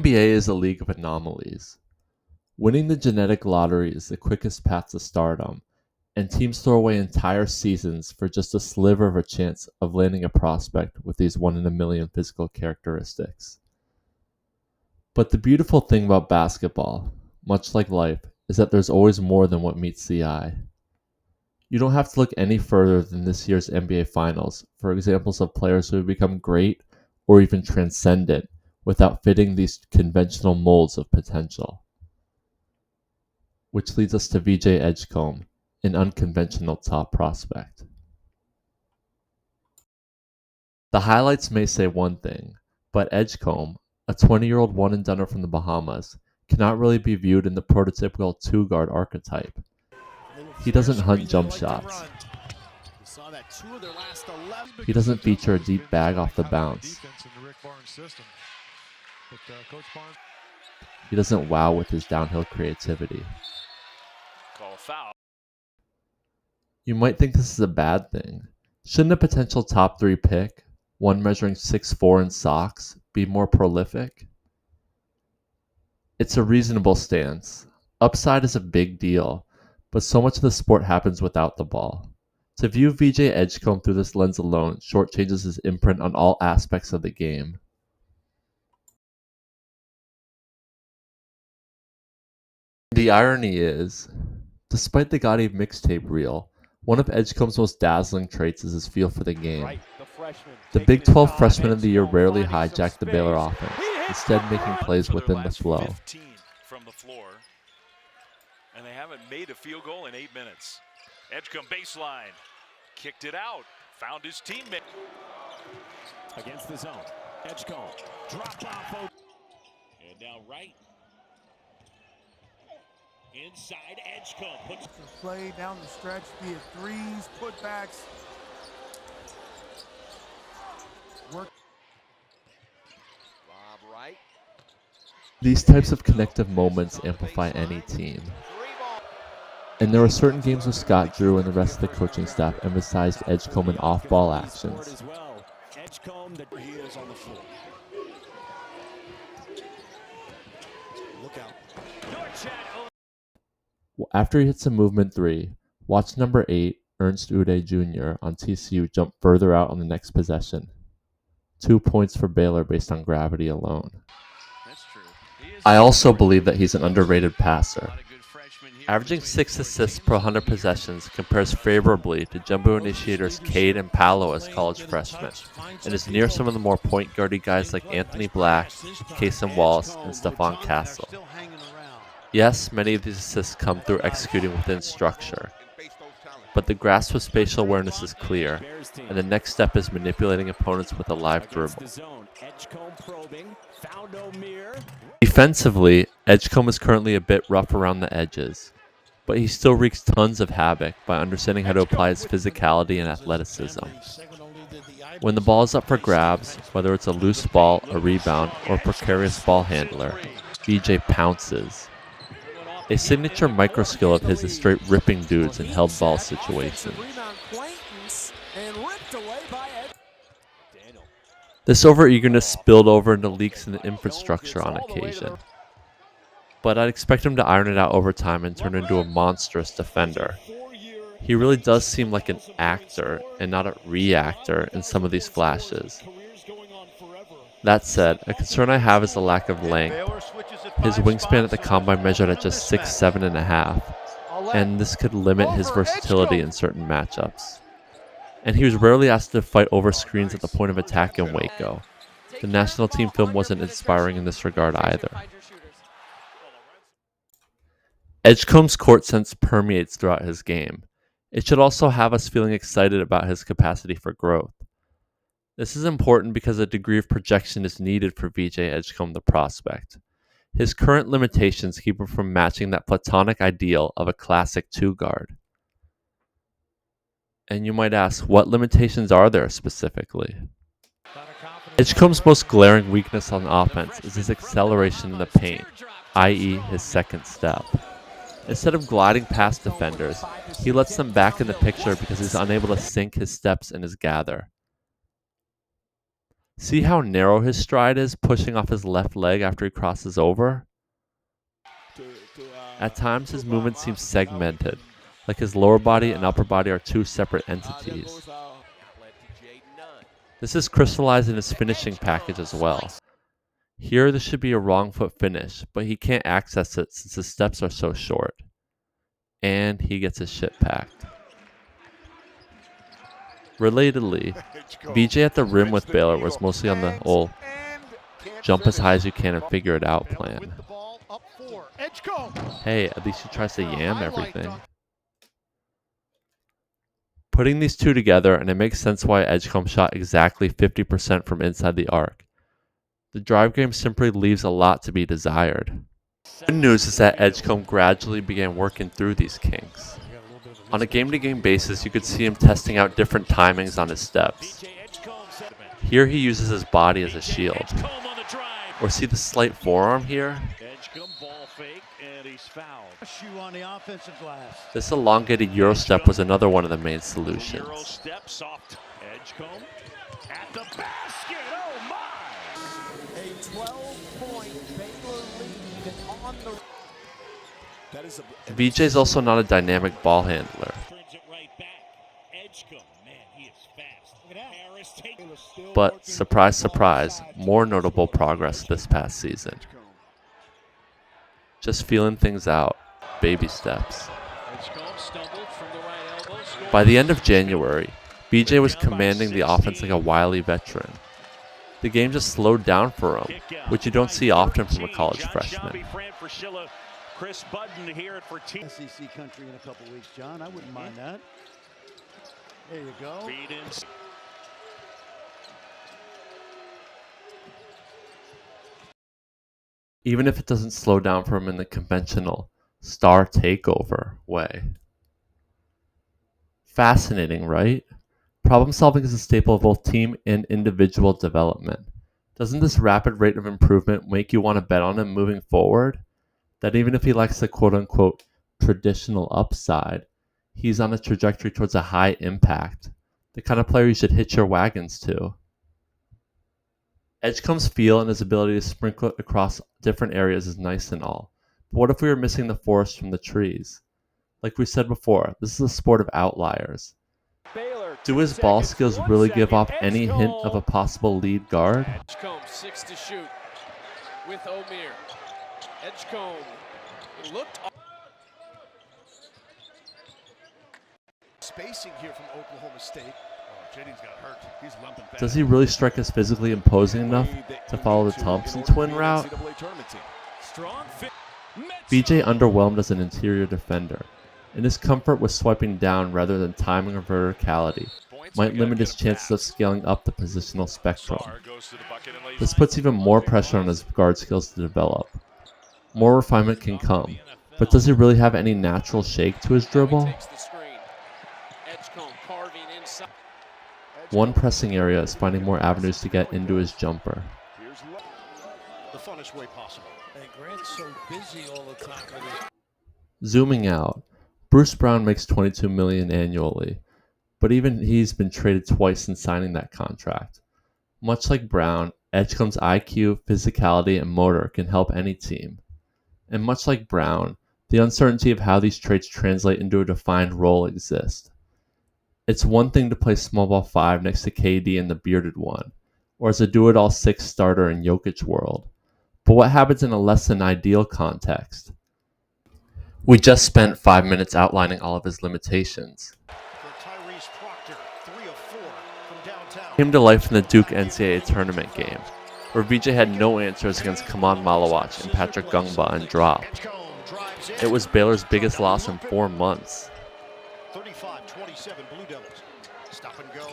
NBA is a league of anomalies. Winning the genetic lottery is the quickest path to stardom, and teams throw away entire seasons for just a sliver of a chance of landing a prospect with these 1 in a million physical characteristics. But the beautiful thing about basketball, much like life, is that there's always more than what meets the eye. You don't have to look any further than this year's NBA Finals for examples of players who have become great or even transcendent without fitting these conventional molds of potential. Which leads us to VJ Edgecombe, an unconventional top prospect. The highlights may say one thing, but Edgecombe, a 20-year-old one-and-doner from the Bahamas, cannot really be viewed in the prototypical two-guard archetype. He doesn't hunt jump shots. He doesn't feature a deep bag off the bounce. He doesn't wow with his downhill creativity. You might think this is a bad thing. Shouldn't a potential top 3 pick, one measuring 6'4" in socks, be more prolific? It's a reasonable stance. Upside is a big deal, but so much of the sport happens without the ball. To view VJ Edgecombe through this lens alone shortchanges his imprint on all aspects of the game. The irony is, despite the gaudy mixtape reel, one of Edgecombe's most dazzling traits is his feel for the game. The Big 12 Freshman of the Year rarely hijacked the Baylor offense, instead making plays within the flow. From the floor, and they haven't made a field goal in 8 minutes. Edgecombe baseline, kicked it out, found his teammate. Against the zone, Edgecombe, dropped off. And now right. Inside Edgecombe. Puts play down the stretch, be it threes, putbacks. Work. Bob Wright. These types of connective moments amplify any team. And there were certain games where Scott Drew and the rest of the coaching staff emphasized Edgecombe and off-ball actions. Edgecombe, he is on the floor. Look out. After he hits a movement 3, watch number 8, Ernst Uday Jr. on TCU jump further out on the next possession. 2 points for Baylor based on gravity alone. I also believe that he's an underrated passer. Averaging 6 assists per 100 possessions compares favorably to Jumbo initiators Cade and Paolo as college freshmen, and is near some of the more point guardy guys like Anthony Black, Kason Wallace, and Stephon Castle. Yes, many of these assists come through executing within structure, but the grasp of spatial awareness is clear, and the next step is manipulating opponents with a live dribble. Defensively, Edgecombe is currently a bit rough around the edges, but he still wreaks tons of havoc by understanding how to apply his physicality and athleticism. When the ball is up for grabs, whether it's a loose ball, a rebound, or a precarious ball handler, VJ pounces. A signature micro skill of his is straight ripping dudes in held ball situations. This overeagerness spilled over into leaks in the infrastructure on occasion. But I'd expect him to iron it out over time and turn into a monstrous defender. He really does seem like an actor and not a reactor in some of these flashes. That said, a concern I have is the lack of length. His wingspan at the combine measured at just 6'7.5", and this could limit his versatility in certain matchups. And he was rarely asked to fight over screens at the point of attack in Waco. The national team film wasn't inspiring in this regard either. Edgecombe's court sense permeates throughout his game. It should also have us feeling excited about his capacity for growth. This is important because a degree of projection is needed for VJ Edgecombe the prospect. His current limitations keep him from matching that platonic ideal of a classic two-guard. And you might ask, what limitations are there specifically? Edgecombe's most glaring weakness on offense is his acceleration in the paint, i.e. his second step. Instead of gliding past defenders, he lets them back in the picture because he's unable to sync his steps and his gather. See how narrow his stride is, pushing off his left leg after he crosses over? At times, his movement seems segmented, like his lower body and upper body are two separate entities. This is crystallized in his finishing package as well. Here, this should be a wrong foot finish, but he can't access it since his steps are so short. And he gets his shit packed. Relatedly, VJ at the rim with Baylor was mostly on the old jump as high as you can and figure it out plan. Hey, at least he tries to yam everything. Putting these two together, and it makes sense why Edgecombe shot exactly 50% from inside the arc. The drive game simply leaves a lot to be desired. Good news is that Edgecombe gradually began working through these kinks. On a game-to-game basis, you could see him testing out different timings on his steps. Here he uses his body as a shield. Or see the slight forearm here? This elongated Euro step was another one of the main solutions. VJ is also not a dynamic ball handler. But, surprise, surprise, more notable progress this past season. Just feeling things out, baby steps. By the end of January, BJ was commanding the offense like a wily veteran. The game just slowed down for him, which you don't see often from a college freshman. SEC country in a couple weeks, John. I wouldn't mind that. There you go. Even if it doesn't slow down for him in the conventional star takeover way. Fascinating, right? Problem solving is a staple of both team and individual development. Doesn't this rapid rate of improvement make you want to bet on him moving forward? That even if he lacks the quote-unquote traditional upside, he's on a trajectory towards a high impact, the kind of player you should hitch your wagons to. Edgecombe's feel and his ability to sprinkle it across different areas is nice and all, but what if we were missing the forest from the trees? Like we said before, this is a sport of outliers. Do his ball skills really give off any hint of a possible lead guard? Edgecombe, 6 to shoot with O'Meara. Edgecombe looked spacing here from Oklahoma State. Oh, JD's got hurt. He's lumping back. Does he really strike us physically imposing enough to follow the Thompson twin route? BJ underwhelmed as an interior defender, and his comfort with swiping down rather than timing or verticality might limit his chances of scaling up the positional spectrum. This puts even more pressure on his guard skills to develop. More refinement can come, but does he really have any natural shake to his dribble? One pressing area is finding more avenues to get into his jumper. The funnest way possible. And Grant's so busy all the time. Zooming out, Bruce Brown makes $22 million annually, but even he's been traded twice since signing that contract. Much like Brown, Edgecombe's IQ, physicality, and motor can help any team. And much like Brown, the uncertainty of how these traits translate into a defined role exists. It's one thing to play small ball 5 next to KD and the bearded one, or as a do-it-all 6 starter in Jokic world. But what happens in a less than ideal context? We just spent 5 minutes outlining all of his limitations. Came to life in the Duke NCAA tournament game, where VJ had no answers against Kaman Malawach and Patrick Gungba and dropped. It was Baylor's biggest loss in 4 months. 35-27 Blue Devils. Stop and go.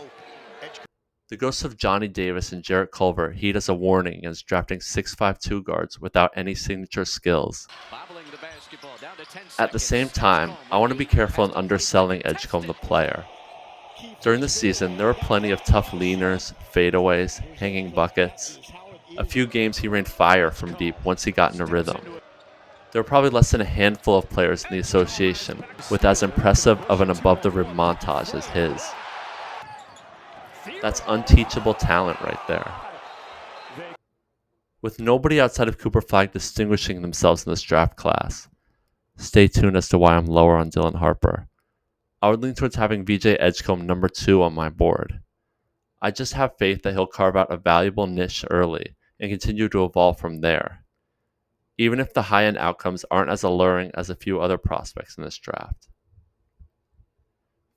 The ghosts of Johnny Davis and Jarrett Culver heed as a warning against drafting 6'5" guards without any signature skills. At the same time, I want to be careful in underselling Edgecombe the player. During the season, there were plenty of tough leaners, fadeaways, hanging buckets. A few games he rained fire from deep once he got in a rhythm. There were probably less than a handful of players in the association with as impressive of an above-the-rim montage as his. That's unteachable talent right there. With nobody outside of Cooper Flagg distinguishing themselves in this draft class, stay tuned as to why I'm lower on Dylan Harper. I would lean towards having VJ Edgecombe number 2 on my board. I just have faith that he'll carve out a valuable niche early and continue to evolve from there, even if the high-end outcomes aren't as alluring as a few other prospects in this draft.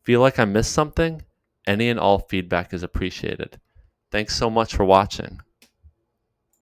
Feel like I missed something? Any and all feedback is appreciated. Thanks so much for watching.